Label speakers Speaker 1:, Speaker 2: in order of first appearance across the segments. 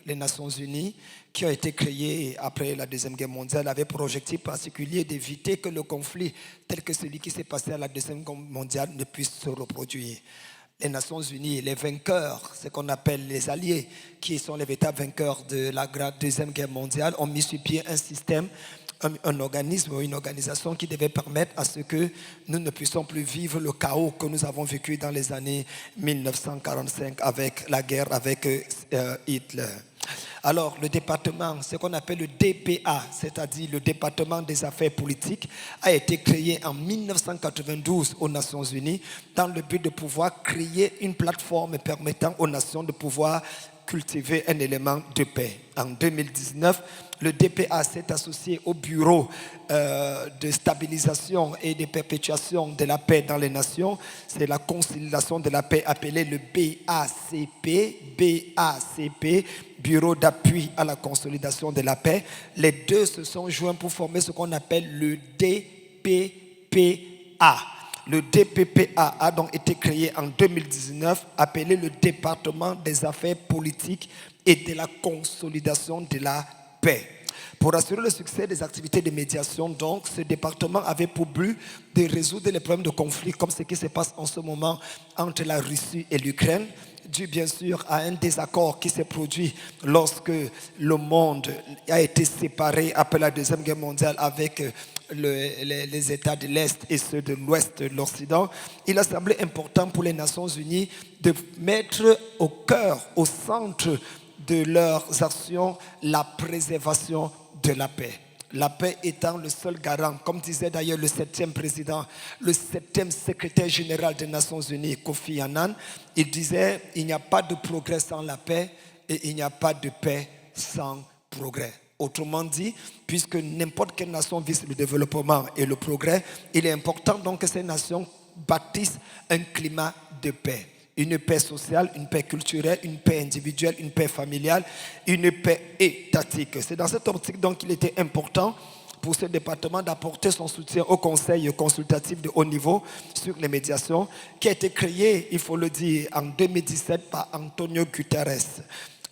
Speaker 1: les Nations Unies, qui ont été créées après la Deuxième Guerre mondiale, avaient pour objectif particulier d'éviter que le conflit tel que celui qui s'est passé à la Deuxième Guerre mondiale ne puisse se reproduire. Les Nations Unies, les vainqueurs, ce qu'on appelle les alliés, qui sont les véritables vainqueurs de la Deuxième Guerre mondiale, ont mis sur pied un système, un organisme ou une organisation qui devait permettre à ce que nous ne puissions plus vivre le chaos que nous avons vécu dans les années 1945 avec la guerre avec Hitler. Alors, le département, ce qu'on appelle le DPA, c'est-à-dire le département des affaires politiques, a été créé en 1992 aux Nations Unies dans le but de pouvoir créer une plateforme permettant aux nations de pouvoir cultiver un élément de paix. En 2019, le DPA s'est associé au Bureau de stabilisation et de perpétuation de la paix dans les nations. C'est la conciliation de la paix appelée le BACP, Bureau d'appui à la consolidation de la paix. Les deux se sont joints pour former ce qu'on appelle le DPPA. Le DPPA a donc été créé en 2019, appelé le Département des affaires politiques et de la consolidation de la paix. Pour assurer le succès des activités de médiation, donc, ce département avait pour but de résoudre les problèmes de conflit, comme ce qui se passe en ce moment entre la Russie et l'Ukraine, dû bien sûr à un désaccord qui s'est produit lorsque le monde a été séparé après la Deuxième Guerre mondiale avec les États de l'Est et ceux de l'Ouest de l'Occident. Il a semblé important pour les Nations Unies de mettre au cœur, au centre de leurs actions, la préservation de la paix. La paix étant le seul garant, comme disait d'ailleurs le 7e président, le 7e secrétaire général des Nations Unies, Kofi Annan, il disait « Il n'y a pas de progrès sans la paix et il n'y a pas de paix sans progrès ». Autrement dit, puisque n'importe quelle nation vise le développement et le progrès, il est important donc que ces nations bâtissent un climat de paix. Une paix sociale, une paix culturelle, une paix individuelle, une paix familiale, une paix étatique. C'est dans cette optique donc qu'il était important pour ce département d'apporter son soutien au Conseil consultatif de haut niveau sur les médiations qui a été créé, il faut le dire, en 2017 par Antonio Guterres.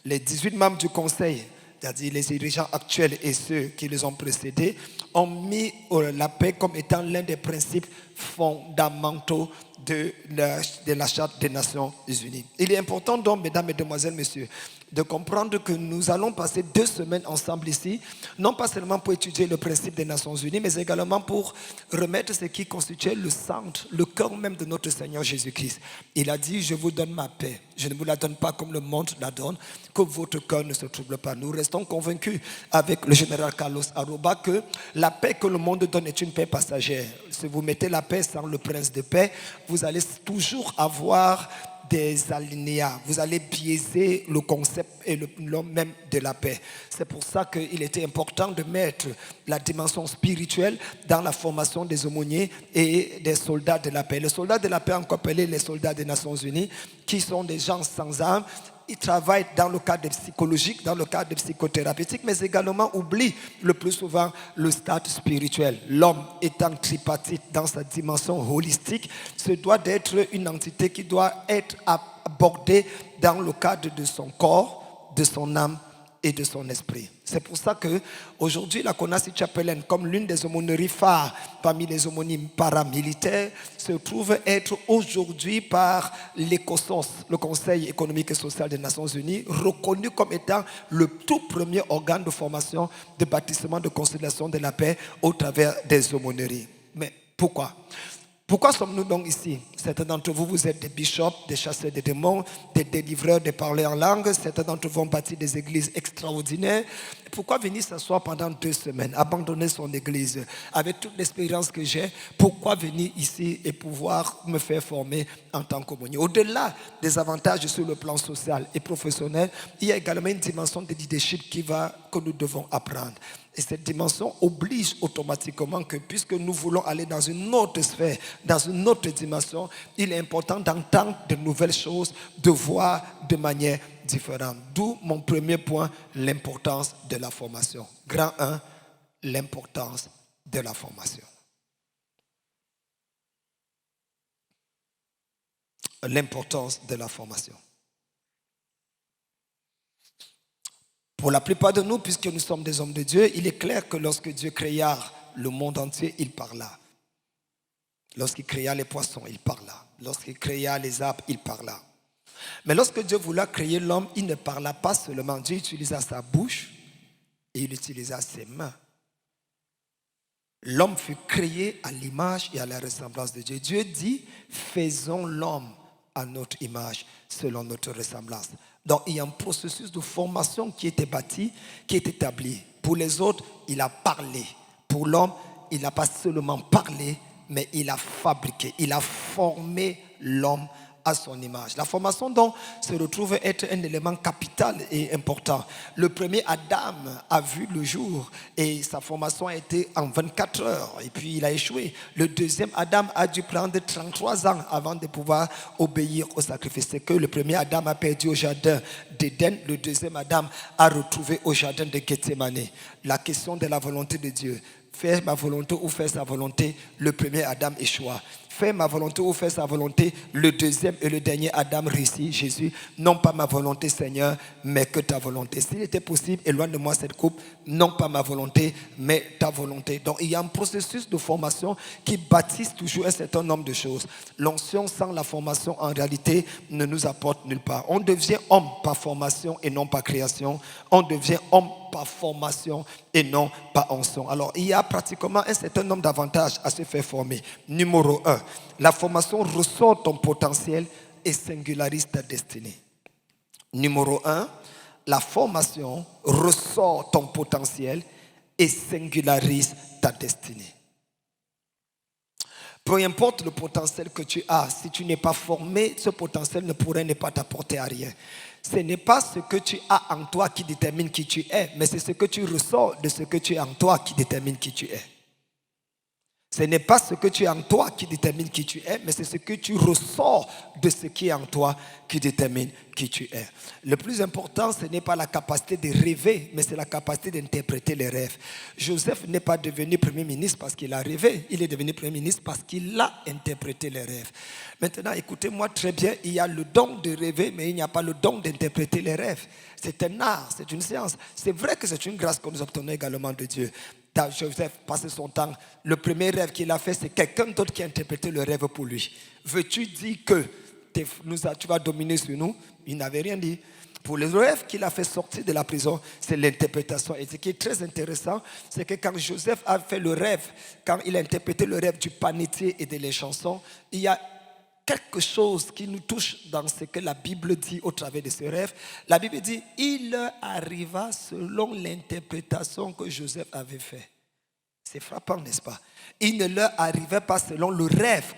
Speaker 1: Les 18 membres du Conseil, c'est-à-dire les dirigeants actuels et ceux qui les ont précédés, ont mis la paix comme étant l'un des principes fondamentaux de la Charte des Nations Unies. Il est important donc, mesdames, mesdemoiselles, messieurs, de comprendre que nous allons passer 2 semaines ensemble ici, non pas seulement pour étudier le principe des Nations Unies, mais également pour remettre ce qui constituait le centre, le cœur même de notre Seigneur Jésus-Christ. Il a dit, je vous donne ma paix. Je ne vous la donne pas comme le monde la donne, que votre cœur ne se trouble pas. Nous restons convaincus avec le général Carlos Aroba que la paix que le monde donne est une paix passagère. Si vous mettez la paix sans le prince de paix, vous allez toujours avoir des alinéas. Vous allez biaiser le concept et le nom même de la paix. C'est pour ça qu'il était important de mettre la dimension spirituelle dans la formation des aumôniers et des soldats de la paix. Les soldats de la paix, encore appelés les soldats des Nations Unies, qui sont des gens sans âme. Ils travaillent dans le cadre psychologique, dans le cadre psychothérapeutique, mais également oublient le plus souvent le stade spirituel. L'homme étant tripartite dans sa dimension holistique, ce doit être une entité qui doit être abordée dans le cadre de son corps, de son âme et de son esprit. C'est pour ça qu'aujourd'hui, la Konassi Chapelaine, comme l'une des aumôneries phares parmi les aumônies paramilitaires, se trouve être aujourd'hui par l'ECOSOS, le Conseil économique et social des Nations Unies, reconnu comme étant le tout premier organe de formation de bâtissement de conciliation de la paix au travers des aumôneries. Mais pourquoi ? Pourquoi sommes-nous donc ici? Certains d'entre vous, vous êtes des bishops, des chasseurs de démons, des délivreurs, des parleurs en langue. Certains d'entre vous ont bâti des églises extraordinaires. Pourquoi venir s'asseoir pendant 2 semaines, abandonner son église? Avec toute l'expérience que j'ai, pourquoi venir ici et pouvoir me faire former en tant qu'aumônier? Au-delà des avantages sur le plan social et professionnel, il y a également une dimension de leadership que nous devons apprendre. Et cette dimension oblige automatiquement que, puisque nous voulons aller dans une autre sphère, dans une autre dimension, il est important d'entendre de nouvelles choses, de voir de manière différente. D'où mon premier point, l'importance de la formation. Grand 1, l'importance de la formation. L'importance de la formation. Pour la plupart de nous, puisque nous sommes des hommes de Dieu, il est clair que lorsque Dieu créa le monde entier, il parla. Lorsqu'il créa les poissons, il parla. Lorsqu'il créa les arbres, il parla. Mais lorsque Dieu voulait créer l'homme, il ne parla pas seulement. Dieu utilisa sa bouche et il utilisa ses mains. L'homme fut créé à l'image et à la ressemblance de Dieu. Dieu dit, faisons l'homme à notre image, selon notre ressemblance. Donc il y a un processus de formation qui était bâti, qui est établi. Pour les autres, il a parlé. Pour l'homme, il n'a pas seulement parlé, mais il a fabriqué, il a formé l'homme à son image. La formation donc se retrouve être un élément capital et important. Le premier Adam a vu le jour et sa formation a été en 24 heures et puis il a échoué. Le deuxième Adam a dû prendre 33 ans avant de pouvoir obéir au sacrifice. C'est que le premier Adam a perdu au jardin d'Éden, le deuxième Adam a retrouvé au jardin de Gethsémane. La question de la volonté de Dieu. Faire ma volonté ou faire sa volonté, le premier Adam échoua. Faire ma volonté ou faire sa volonté, le deuxième et le dernier Adam réussit, Jésus, non pas ma volonté Seigneur, mais que ta volonté. S'il était possible, éloigne de moi cette coupe, non pas ma volonté, mais ta volonté. Donc il y a un processus de formation qui bâtisse toujours un certain nombre de choses. L'onction sans la formation, en réalité, ne nous apporte nulle part. On devient homme par formation et non par création. On devient homme par formation et non par onction. Alors, il y a pratiquement un certain nombre d'avantages à se faire former. Numéro 1, la formation ressort ton potentiel et singularise ta destinée. Numéro 1, la formation ressort ton potentiel et singularise ta destinée. Peu importe le potentiel que tu as, si tu n'es pas formé, ce potentiel ne pourrait ne pas t'apporter à rien. Ce n'est pas ce que tu as en toi qui détermine qui tu es, mais c'est ce que tu ressors de ce que tu as en toi qui détermine qui tu es. Ce n'est pas ce que tu as en toi qui détermine qui tu es, mais c'est ce que tu ressors de ce qui est en toi qui détermine qui tu es. Le plus important, ce n'est pas la capacité de rêver, mais c'est la capacité d'interpréter les rêves. Joseph n'est pas devenu Premier ministre parce qu'il a rêvé, il est devenu Premier ministre parce qu'il a interprété les rêves. Maintenant, écoutez-moi très bien, il y a le don de rêver, mais il n'y a pas le don d'interpréter les rêves. C'est un art, c'est une science. C'est vrai que c'est une grâce que nous obtenons également de Dieu. Joseph passait son temps, le premier rêve qu'il a fait, c'est quelqu'un d'autre qui a interprété le rêve pour lui. Veux-tu dire que tu vas dominer sur nous? Il n'avait rien dit. Pour le rêve qu'il a fait sortir de la prison, c'est l'interprétation. Et ce qui est très intéressant, c'est que quand Joseph a fait le rêve, quand il a interprété le rêve du panetier et des chansons, il y a quelque chose qui nous touche dans ce que la Bible dit au travers de ce rêve. La Bible dit, il leur arriva selon l'interprétation que Joseph avait fait. C'est frappant, n'est-ce pas? Il ne leur arrivait pas selon le rêve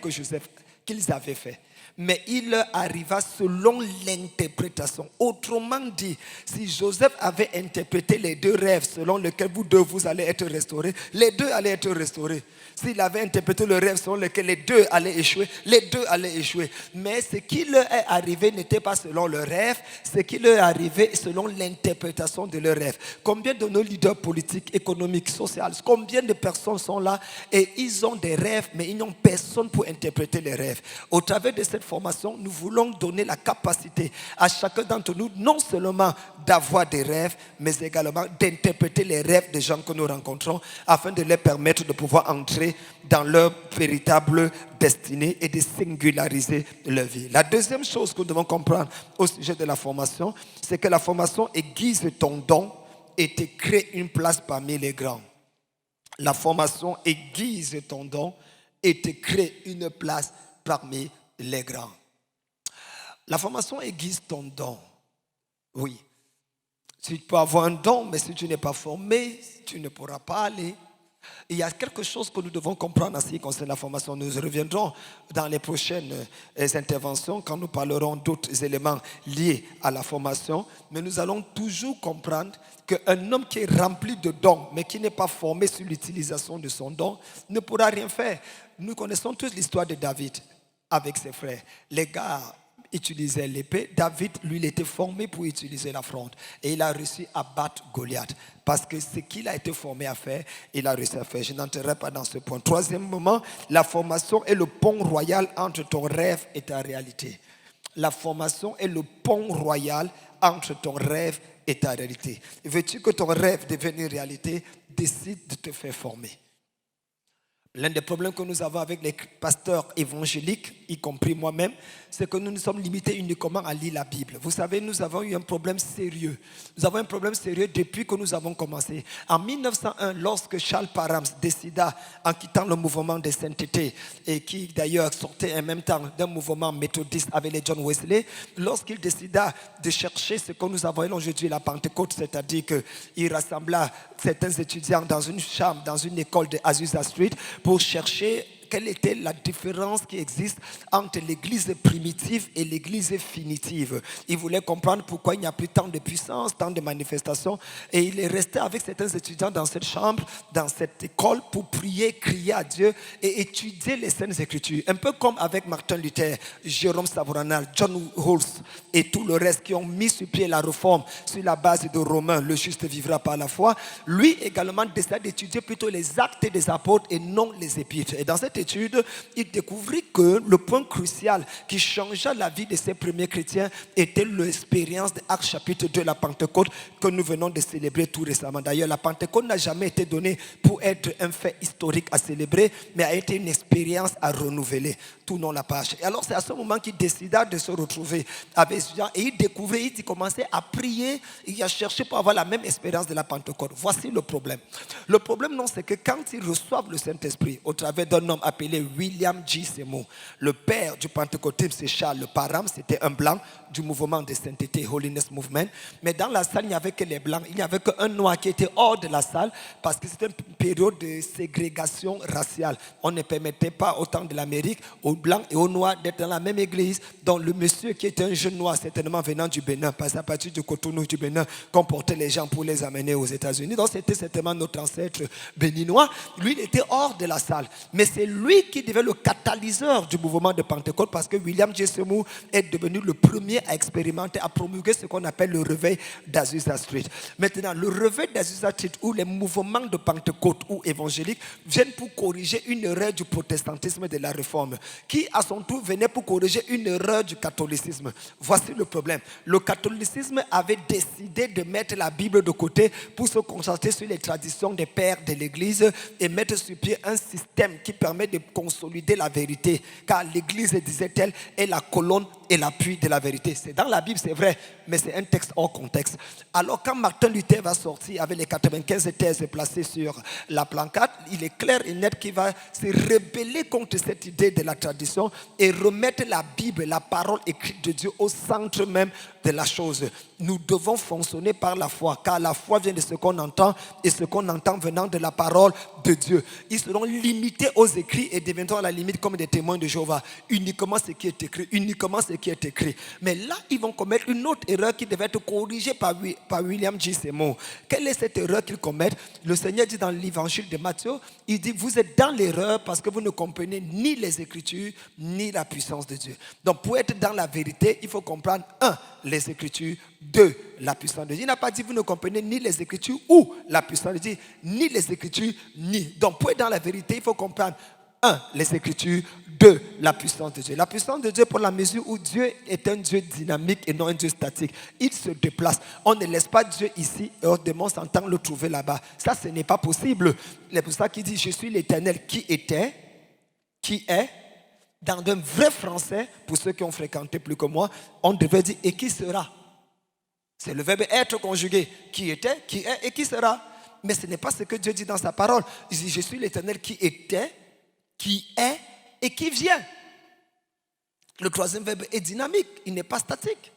Speaker 1: qu'ils avaient fait, mais il leur arriva selon l'interprétation. Autrement dit, si Joseph avait interprété les deux rêves selon lesquels vous deux vous allez être restaurés, les deux allaient être restaurés. S'il avait interprété le rêve selon lequel les deux allaient échouer, les deux allaient échouer. Mais ce qui leur est arrivé n'était pas selon le rêve, ce qui leur est arrivé selon l'interprétation de leur rêve. Combien de nos leaders politiques, économiques, sociaux, combien de personnes sont là et ils ont des rêves, mais ils n'ont personne pour interpréter les rêves. Au travers de cette formation, nous voulons donner la capacité à chacun d'entre nous, non seulement d'avoir des rêves, mais également d'interpréter les rêves des gens que nous rencontrons, afin de leur permettre de pouvoir entrer dans leur véritable destinée et de singulariser leur vie. La deuxième chose que nous devons comprendre au sujet de la formation, c'est que la formation aiguise ton don et te crée une place parmi les grands. La formation aiguise ton don et te crée une place parmi les grands. La formation aiguise ton don. Oui. Tu peux avoir un don, mais si tu n'es pas formé, tu ne pourras pas aller. Il y a quelque chose que nous devons comprendre en ce qui concerne la formation. Nous reviendrons dans les prochaines interventions quand nous parlerons d'autres éléments liés à la formation. Mais nous allons toujours comprendre qu'un homme qui est rempli de dons, mais qui n'est pas formé sur l'utilisation de son don, ne pourra rien faire. Nous connaissons tous l'histoire de David avec ses frères. Les gars utilisait l'épée. David, lui, il était formé pour utiliser la fronde. Et il a réussi à battre Goliath. Parce que ce qu'il a été formé à faire, il a réussi à faire. Je n'entrerai pas dans ce point. Troisième moment, la formation est le pont royal entre ton rêve et ta réalité. La formation est le pont royal entre ton rêve et ta réalité. Veux-tu que ton rêve devienne une réalité? Décide de te faire former. L'un des problèmes que nous avons avec les pasteurs évangéliques, y compris moi-même, c'est que nous nous sommes limités uniquement à lire la Bible. Vous savez, nous avons eu un problème sérieux. Nous avons un problème sérieux depuis que nous avons commencé. En 1901, lorsque Charles Parham décida, en quittant le mouvement de sainteté, et qui d'ailleurs sortait en même temps d'un mouvement méthodiste avec les John Wesley, lorsqu'il décida de chercher ce que nous avons aujourd'hui la Pentecôte, c'est-à-dire qu'il rassembla certains étudiants dans une chambre, dans une école de Azusa Street, pour chercher quelle était la différence qui existe entre l'église primitive et l'église finitive. Il voulait comprendre pourquoi il n'y a plus tant de puissance, tant de manifestations. Et il est resté avec certains étudiants dans cette chambre, dans cette école, pour prier, crier à Dieu et étudier les Saintes Écritures. Un peu comme avec Martin Luther, Jérôme Savonarola, John Hulse et tout le reste qui ont mis sur pied la réforme sur la base de Romains, le juste vivra par la foi. Lui également décida d'étudier plutôt les actes des apôtres et non les épîtres. Et dans cette étude, il découvrit que le point crucial qui changea la vie de ces premiers chrétiens était l'expérience de Actes chapitre 2, la Pentecôte, que nous venons de célébrer tout récemment. D'ailleurs, la Pentecôte n'a jamais été donnée pour être un fait historique à célébrer, mais a été une expérience à renouveler. Tournons la page. Et alors, c'est à ce moment qu'il décida de se retrouver avec ces gens et il découvrait, il commençait à prier, il a cherché pour avoir la même expérience de la Pentecôte. Voici le problème. Le problème, non, c'est que quand ils reçoivent le Saint-Esprit au travers d'un homme appelé William J. Seymour, le père du pentecôtisme, c'est Charles Parham, c'était un blanc du mouvement de sainteté, Holiness Movement. Mais dans la salle, il n'y avait que les blancs. Il n'y avait qu'un noir qui était hors de la salle parce que c'était une période de ségrégation raciale. On ne permettait pas au temps de l'Amérique aux blancs et aux noirs d'être dans la même église. Donc le monsieur qui était un jeune noir, certainement venant du Bénin, parce qu'à partir du Cotonou du Bénin, qu'on portait les gens pour les amener aux États-Unis. Donc c'était certainement notre ancêtre béninois. Lui, il était hors de la salle. Mais c'est lui qui devait le catalyseur du mouvement de Pentecôte parce que William J. Seymour est devenu le premier à expérimenter, à promulguer ce qu'on appelle le réveil d'Azusa Street. Maintenant, le réveil d'Azusa Street ou les mouvements de Pentecôte ou évangéliques viennent pour corriger une erreur du protestantisme et de la réforme, qui à son tour venait pour corriger une erreur du catholicisme. Voici le problème. Le catholicisme avait décidé de mettre la Bible de côté pour se concentrer sur les traditions des pères de l'Église et mettre sur pied un système qui permet de consolider la vérité. Car l'Église, disait-elle, est la colonne et l'appui de la vérité. C'est dans la Bible, c'est vrai, mais c'est un texte hors contexte. Alors quand Martin Luther va sortir avec les 95 thèses placées sur la plancade, il est clair et net qu'il va se rebeller contre cette idée de la tradition et remettre la Bible, la parole écrite de Dieu, au centre même de la chose. Nous devons fonctionner par la foi, car la foi vient de ce qu'on entend et ce qu'on entend venant de la parole de Dieu. Ils seront limités aux écrits et deviendront à la limite comme des témoins de Jéhovah. Uniquement ce qui est écrit, uniquement ce qui est écrit. Mais là, ils vont commettre une autre erreur qui devait être corrigée par William J. Seymour. Quelle est cette erreur qu'ils commettent? Le Seigneur dit dans l'évangile de Matthieu, il dit, vous êtes dans l'erreur parce que vous ne comprenez ni les Écritures, ni la puissance de Dieu. Donc pour être dans la vérité, il faut comprendre, 1, les Écritures, 2, la puissance de Dieu. Il n'a pas dit vous ne comprenez ni les Écritures ou la puissance de Dieu, ni les Écritures, ni. Donc pour être dans la vérité, il faut comprendre 1, les Écritures, 2, la puissance de Dieu. La puissance de Dieu pour la mesure où Dieu est un Dieu dynamique et non un Dieu statique. Il se déplace. On ne laisse pas Dieu ici et on demande s'entendre le trouver là-bas. Ça, ce n'est pas possible. C'est pour ça qu'il dit, je suis l'Éternel qui était, qui est. Dans un vrai français, pour ceux qui ont fréquenté plus que moi, on devait dire et qui sera. C'est le verbe être conjugué. Qui était, qui est et qui sera. Mais ce n'est pas ce que Dieu dit dans sa parole. Il dit, je suis l'Éternel qui était, qui est et qui vient. Le troisième verbe est dynamique, il n'est pas statique.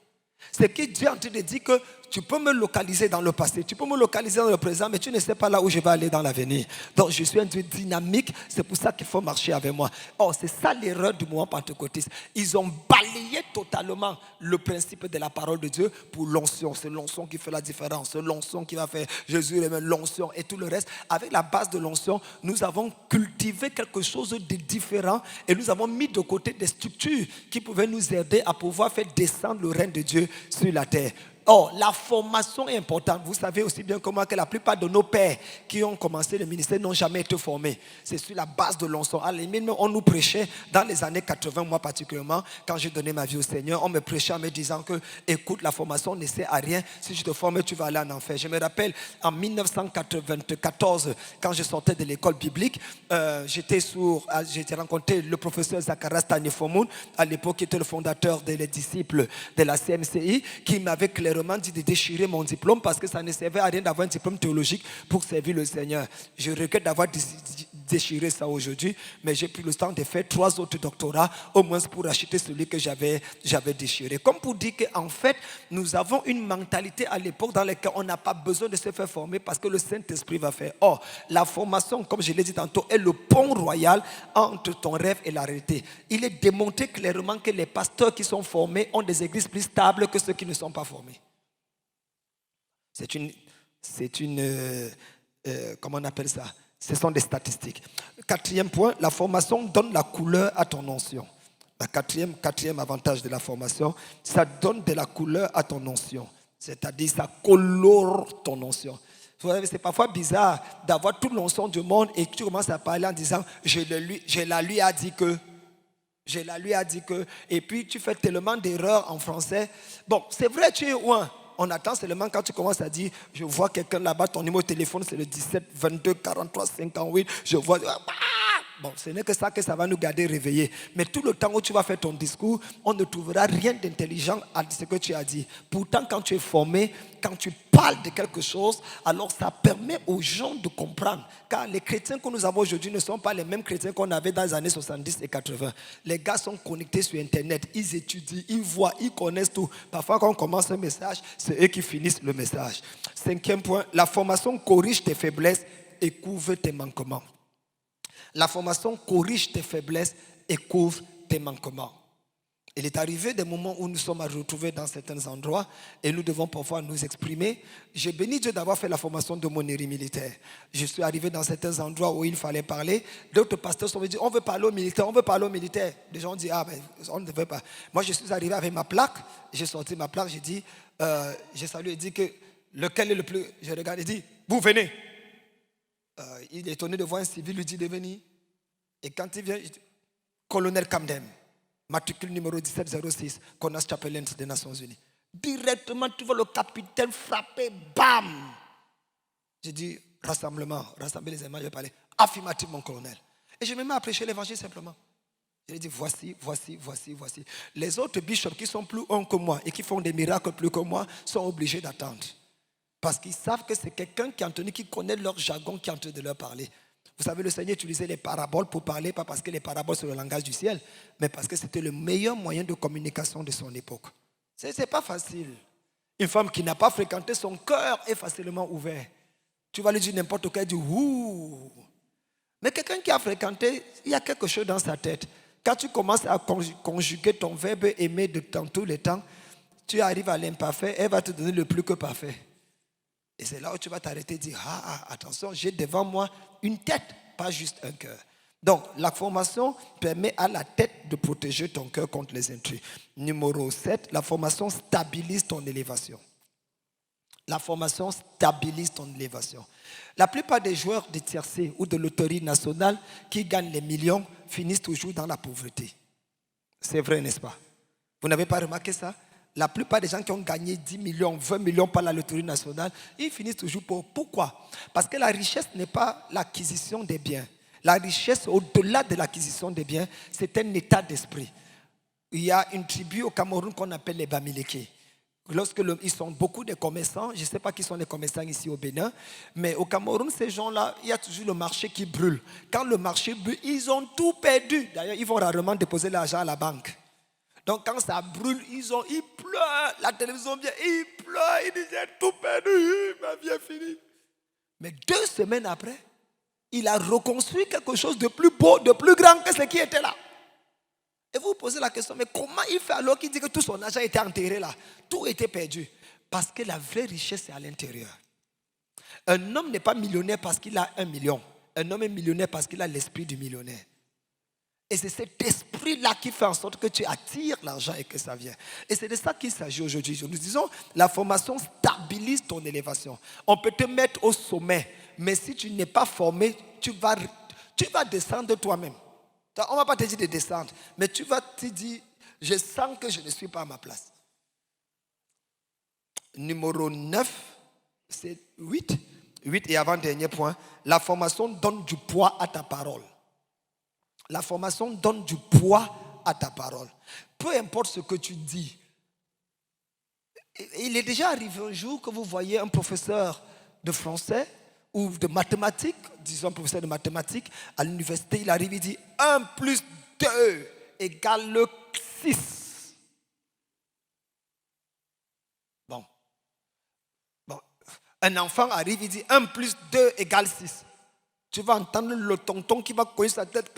Speaker 1: C'est que Dieu est en train de dire que tu peux me localiser dans le passé, tu peux me localiser dans le présent, mais tu ne sais pas là où je vais aller dans l'avenir. Donc je suis un Dieu dynamique, c'est pour ça qu'il faut marcher avec moi. Oh, c'est ça l'erreur du mouvement pentecôtiste. Ils ont balayé totalement le principe de la parole de Dieu pour l'onction. C'est l'onction qui fait la différence, c'est l'onction qui va faire Jésus, l'onction et tout le reste. Avec la base de l'onction, nous avons cultivé quelque chose de différent et nous avons mis de côté des structures qui pouvaient nous aider à pouvoir faire descendre le règne de Dieu sur la terre. Or, la formation est importante. Vous savez aussi bien que moi que la plupart de nos pères qui ont commencé le ministère n'ont jamais été formés. C'est sur la base de l'onction. À la limite, on nous prêchait dans les années 80, moi particulièrement, quand j'ai donné ma vie au Seigneur, on me prêchait en me disant que, écoute, la formation ne sert à rien. Si tu te formes, tu vas aller en enfer. Je me rappelle, en 1994, quand je sortais de l'école biblique, j'ai rencontré le professeur Zacharias Tanifomoun, à l'époque qui était le fondateur des disciples de la CMCI, qui m'avait clairement dit de déchirer mon diplôme parce que ça ne servait à rien d'avoir un diplôme théologique pour servir le Seigneur. Je regrette d'avoir déchiré ça aujourd'hui, mais j'ai pris le temps de faire 3 autres doctorats, au moins pour acheter celui que j'avais déchiré. Comme pour dire qu'en fait, nous avons une mentalité à l'époque dans laquelle on n'a pas besoin de se faire former parce que le Saint-Esprit va faire. Or, la formation, comme je l'ai dit tantôt, est le pont royal entre ton rêve et la réalité. Il est démontré clairement que les pasteurs qui sont formés ont des églises plus stables que ceux qui ne sont pas formés. Comment on appelle ça? Ce sont des statistiques. 4e point, la formation donne la couleur à ton onction. Le quatrième avantage de la formation, ça donne de la couleur à ton onction. C'est-à-dire, ça colore ton onction. C'est parfois bizarre d'avoir toute l'onction du monde et que tu commences à parler en disant je la lui a dit que. Et puis tu fais tellement d'erreurs en français. Bon, c'est vrai, tu es loin. On attend seulement quand tu commences à dire je vois quelqu'un là-bas, ton numéro de téléphone c'est le 17 22 43 58. Je vois. Bon, ce n'est que ça va nous garder réveillés. Mais tout le temps où tu vas faire ton discours, on ne trouvera rien d'intelligent à ce que tu as dit. Pourtant, quand tu es formé, quand tu parles de quelque chose, alors ça permet aux gens de comprendre. Car les chrétiens que nous avons aujourd'hui ne sont pas les mêmes chrétiens qu'on avait dans les années 70 et 80. Les gars sont connectés sur Internet, ils étudient, ils voient, ils connaissent tout. Parfois, quand on commence un message, c'est eux qui finissent le message. 5e point, la formation corrige tes faiblesses et couvre tes manquements. La formation corrige tes faiblesses et couvre tes manquements. Il est arrivé des moments où nous sommes à retrouver dans certains endroits et nous devons parfois nous exprimer. J'ai béni Dieu d'avoir fait la formation de monnerie militaire. Je suis arrivé dans certains endroits où il fallait parler. D'autres pasteurs sont venus dire on veut parler aux militaires, on veut parler aux militaires. Les gens ont dit on ne veut pas. Moi je suis arrivé avec ma plaque, j'ai sorti ma plaque, j'ai dit, j'ai salué et dit que lequel est le plus. Je regarde et dit vous venez. Il est étonné de voir un civil lui dit de venir. Et quand il vient, il dit, colonel Camden, matricule numéro 1706, Conas Chapelens des Nations Unies. Directement, tu vois le capitaine frapper, bam! J'ai dit, rassembler les aimants, je vais parler. Affirmatif, mon colonel. Et je me mets à prêcher l'évangile simplement. Je lui ai dit, voici. Les autres bishops qui sont plus hauts que moi et qui font des miracles plus que moi sont obligés d'attendre. Parce qu'ils savent que c'est quelqu'un qui connaît leur jargon qui est en train de leur parler. Vous savez, le Seigneur utilisait les paraboles pour parler, pas parce que les paraboles sont le langage du ciel, mais parce que c'était le meilleur moyen de communication de son époque. Ce n'est pas facile. Une femme qui n'a pas fréquenté, son cœur est facilement ouvert. Tu vas lui dire n'importe quoi, elle dit ouh. Mais quelqu'un qui a fréquenté, il y a quelque chose dans sa tête. Quand tu commences à conjuguer ton verbe aimer dans tous les temps, tu arrives à l'imparfait, elle va te donner le plus que parfait. Et c'est là où tu vas t'arrêter et dire, attention, j'ai devant moi une tête, pas juste un cœur. Donc, la formation permet à la tête de protéger ton cœur contre les intrus. Numéro 7, la formation stabilise ton élévation. La formation stabilise ton élévation. La plupart des joueurs de tiercé ou de loterie nationale qui gagnent les millions finissent toujours dans la pauvreté. C'est vrai, n'est-ce pas? Vous n'avez pas remarqué ça? La plupart des gens qui ont gagné 10 millions, 20 millions par la loterie nationale, ils finissent toujours pauvres. Pourquoi? Parce que la richesse n'est pas l'acquisition des biens. La richesse, au-delà de l'acquisition des biens, c'est un état d'esprit. Il y a une tribu au Cameroun qu'on appelle les Bamileke. Ils sont beaucoup de commerçants, je ne sais pas qui sont les commerçants ici au Bénin, mais au Cameroun, ces gens-là, il y a toujours le marché qui brûle. Quand le marché brûle, ils ont tout perdu. D'ailleurs, ils vont rarement déposer l'argent à la banque. Donc quand ça brûle, ils pleurent, la télévision vient, ils pleurent, ils disent j'ai tout perdu, ma vie est finie. Mais 2 semaines après, il a reconstruit quelque chose de plus beau, de plus grand que ce qui était là. Et vous vous posez la question, mais comment il fait alors qu'il dit que tout son argent était enterré là? Tout était perdu. Parce que la vraie richesse est à l'intérieur. Un homme n'est pas millionnaire parce qu'il a 1 million. Un homme est millionnaire parce qu'il a l'esprit du millionnaire. Et c'est cet esprit-là qui fait en sorte que tu attires l'argent et que ça vient. Et c'est de ça qu'il s'agit aujourd'hui. Nous disons, la formation stabilise ton élévation. On peut te mettre au sommet, mais si tu n'es pas formé, tu vas descendre toi-même. On ne va pas te dire de descendre, mais tu vas te dire, je sens que je ne suis pas à ma place. Numéro 9, c'est 8. 8 et avant-dernier point, la formation donne du poids à ta parole. La formation donne du poids à ta parole. Peu importe ce que tu dis. Il est déjà arrivé un jour que vous voyez un professeur de français ou de mathématiques, disons un professeur de mathématiques, à l'université, il arrive et dit 1 plus 2 égale 6. Bon. Un enfant arrive et dit 1 plus 2 égale 6. Tu vas entendre le tonton qui va cogner sa tête.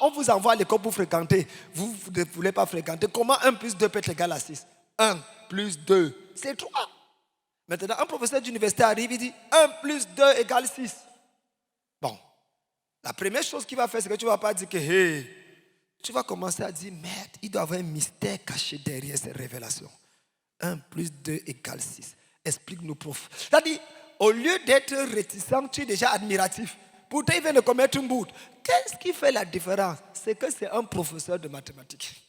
Speaker 1: On vous envoie à l'école pour fréquenter. Vous ne voulez pas fréquenter. Comment 1 plus 2 peut être égal à 6? 1 plus 2, c'est 3. Maintenant, un professeur d'université arrive et dit 1 plus 2 égale 6. Bon, la première chose qu'il va faire, c'est que tu ne vas pas dire que hey. Tu vas commencer à dire, merde, il doit y avoir un mystère caché derrière ces révélations. 1 plus 2 égale 6. Explique-nous, prof. C'est-à-dire, au lieu d'être réticent, tu es déjà admiratif. Pourtant, il vient de commettre une bourde. Qu'est-ce qui fait la différence? C'est que c'est un professeur de mathématiques.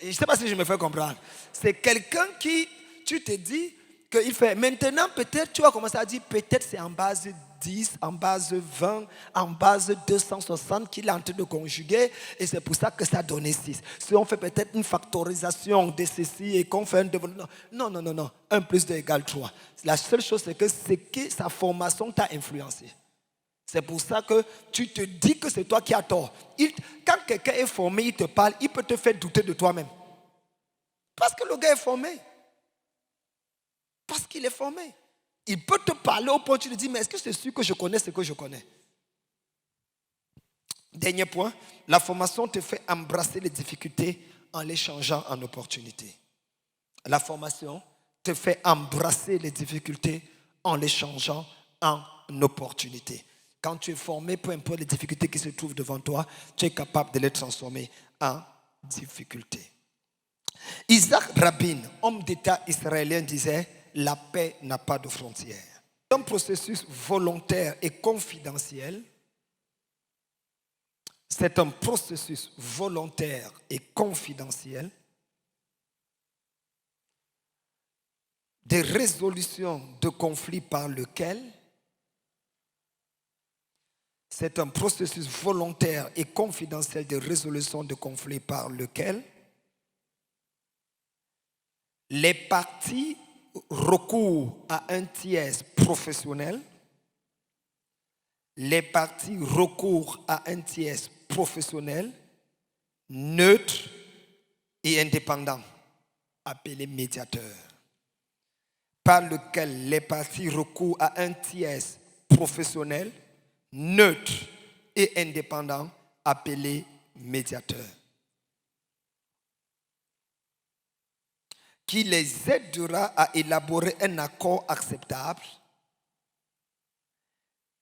Speaker 1: Je ne sais pas si je me fais comprendre. C'est quelqu'un qui, tu te dis qu'il fait. Maintenant, peut-être, tu vas commencer à dire, peut-être c'est en base 10, en base 20, en base 260 qu'il est en train de conjuguer. Et c'est pour ça que ça donne 6. Si on fait peut-être une factorisation de ceci et qu'on fait un développement. Non. 1 plus 2 égale 3. La seule chose, c'est que sa formation t'a influencé. C'est pour ça que tu te dis que c'est toi qui as tort. Quand quelqu'un est formé, il te parle, il peut te faire douter de toi-même. Parce que le gars est formé. Parce qu'il est formé. Il peut te parler au point où tu te dis, mais est-ce que c'est sûr que je connais ce que je connais? Dernier point, la formation te fait embrasser les difficultés en les changeant en opportunités. La formation te fait embrasser les difficultés en les changeant en opportunités. Quand tu es formé, peu importe les difficultés qui se trouvent devant toi, tu es capable de les transformer en difficultés. Isaac Rabin, homme d'État israélien, disait « La paix n'a pas de frontières ». Un processus volontaire et confidentiel. C'est un processus volontaire et confidentiel de résolution de conflits par lequel c'est un processus volontaire et confidentiel de résolution de conflits par lequel les parties recourent à un tiers professionnel, les parties recourent à un tiers professionnel, neutre et indépendant, appelé médiateur, par lequel les parties recourent à un tiers professionnel, neutre et indépendant, appelé médiateur, qui les aidera à élaborer un accord acceptable,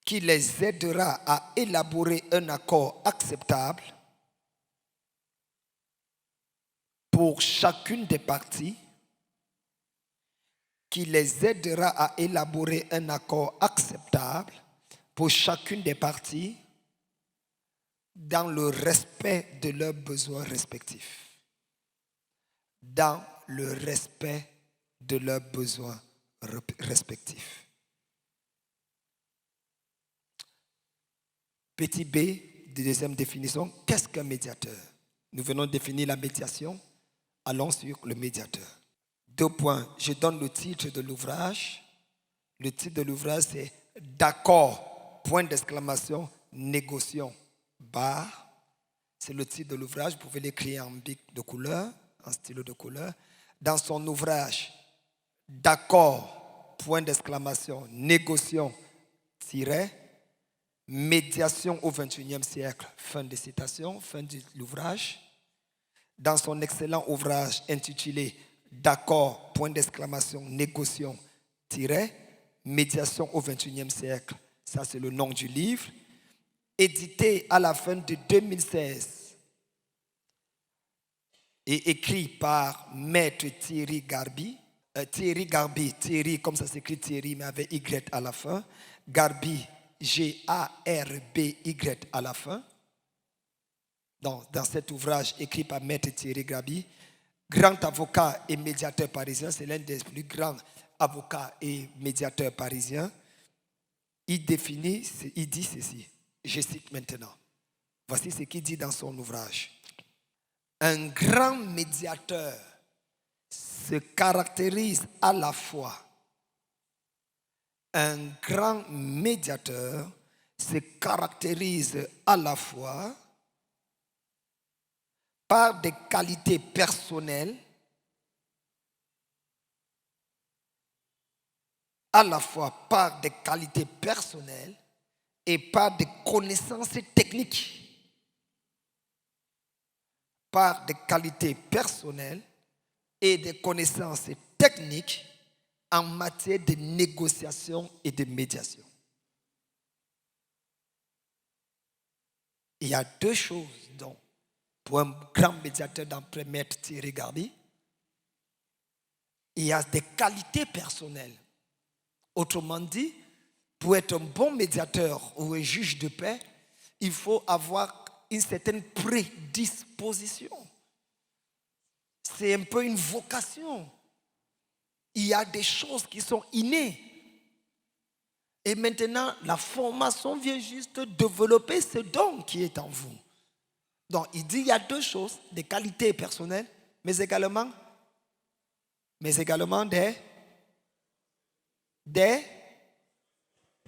Speaker 1: qui les aidera à élaborer un accord acceptable pour chacune des parties, qui les aidera à élaborer un accord acceptable pour chacune des parties dans le respect de leurs besoins respectifs. Dans le respect de leurs besoins respectifs. Petit b, deuxième définition, qu'est-ce qu'un médiateur? Nous venons de définir la médiation, allons sur le médiateur. 2 points, je donne le titre de l'ouvrage. Le titre de l'ouvrage c'est « D'accord, point d'exclamation, négocions, barre ». C'est le titre de l'ouvrage, vous pouvez l'écrire en bic de couleur, en stylo de couleur. Dans son ouvrage, « D'accord, point d'exclamation, négocions, tiret, médiation au XXIe siècle », fin de citation, fin de l'ouvrage. Dans son excellent ouvrage intitulé « D'accord, point d'exclamation, négocions, tiret, médiation au XXIe siècle », ça c'est le nom du livre. édité à la fin de 2016 et écrit par Maître Thierry Garbi. Thierry comme ça s'écrit Thierry mais avec Y à la fin. Garbi, Garby à la fin. Dans cet ouvrage écrit par Maître Thierry Garbi, grand avocat et médiateur parisien, c'est l'un des plus grands avocats et médiateurs parisiens. Il dit ceci, je cite maintenant. Voici ce qu'il dit dans son ouvrage. Un grand médiateur se caractérise à la fois. Un grand médiateur se caractérise à la fois par des qualités personnelles, et par des connaissances techniques. Par des qualités personnelles et des connaissances techniques en matière de négociation et de médiation. Il y a deux choses dont, pour un grand médiateur d'après Maître Thierry Garbi, il y a des qualités personnelles. Autrement dit, pour être un bon médiateur ou un juge de paix, il faut avoir une certaine prédisposition. C'est un peu une vocation. Il y a des choses qui sont innées. Et maintenant, la formation vient juste développer ce don qui est en vous. Donc, il dit il y a deux choses, des qualités personnelles, mais également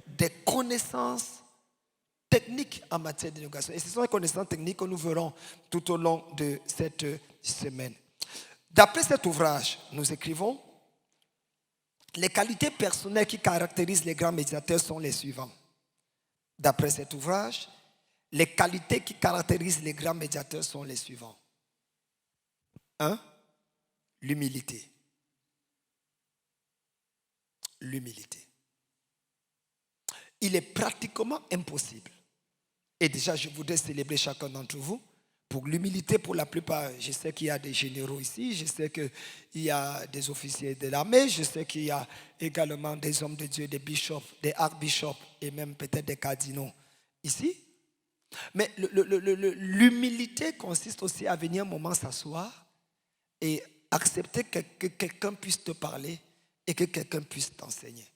Speaker 1: des connaissances techniques en matière de négociation. Et ce sont les connaissances techniques que nous verrons tout au long de cette semaine. D'après cet ouvrage, nous écrivons, les qualités personnelles qui caractérisent les grands médiateurs sont les suivantes. D'après cet ouvrage, les qualités qui caractérisent les grands médiateurs sont les suivants. 1. L'humilité. L'humilité. Il est pratiquement impossible. Et déjà, je voudrais célébrer chacun d'entre vous. Pour l'humilité, pour la plupart, je sais qu'il y a des généraux ici, je sais qu'il y a des officiers de l'armée, je sais qu'il y a également des hommes de Dieu, des bishops, des archbishops et même peut-être des cardinaux ici. Mais l'humilité consiste aussi à venir un moment s'asseoir et accepter que quelqu'un puisse te parler et que quelqu'un puisse t'enseigner.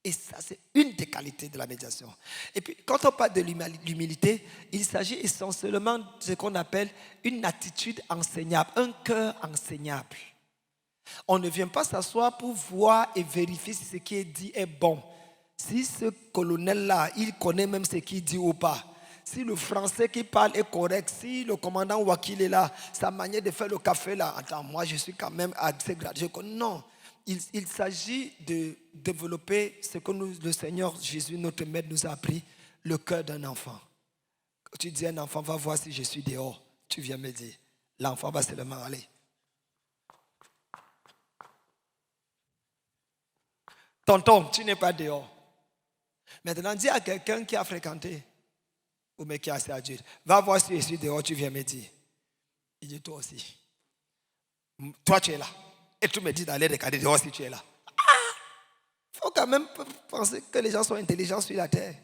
Speaker 1: Et ça, c'est une des qualités de la médiation. Et puis, quand on parle de l'humilité, il s'agit essentiellement de ce qu'on appelle une attitude enseignable, un cœur enseignable. On ne vient pas s'asseoir pour voir et vérifier si ce qui est dit est bon. Si ce colonel-là, il connaît même ce qu'il dit ou pas. Si le français qu'il parle est correct, si le commandant Wakil est là, sa manière de faire le café là, attends, moi je suis quand même assez gradué. Non. Il s'agit de développer ce que le Seigneur Jésus, notre Maître, nous a appris, le cœur d'un enfant. Quand tu dis à un enfant, va voir si je suis dehors, tu viens me dire. L'enfant va seulement aller. Tonton, tu n'es pas dehors. Maintenant, dis à quelqu'un qui a fréquenté, ou mais qui est assez adulte, va voir si je suis dehors, tu viens me dire. Il dit, toi aussi. Toi, tu es là. Et tu me dis d'aller regarder dehors si tu es là. Il faut quand même penser que les gens sont intelligents sur la terre.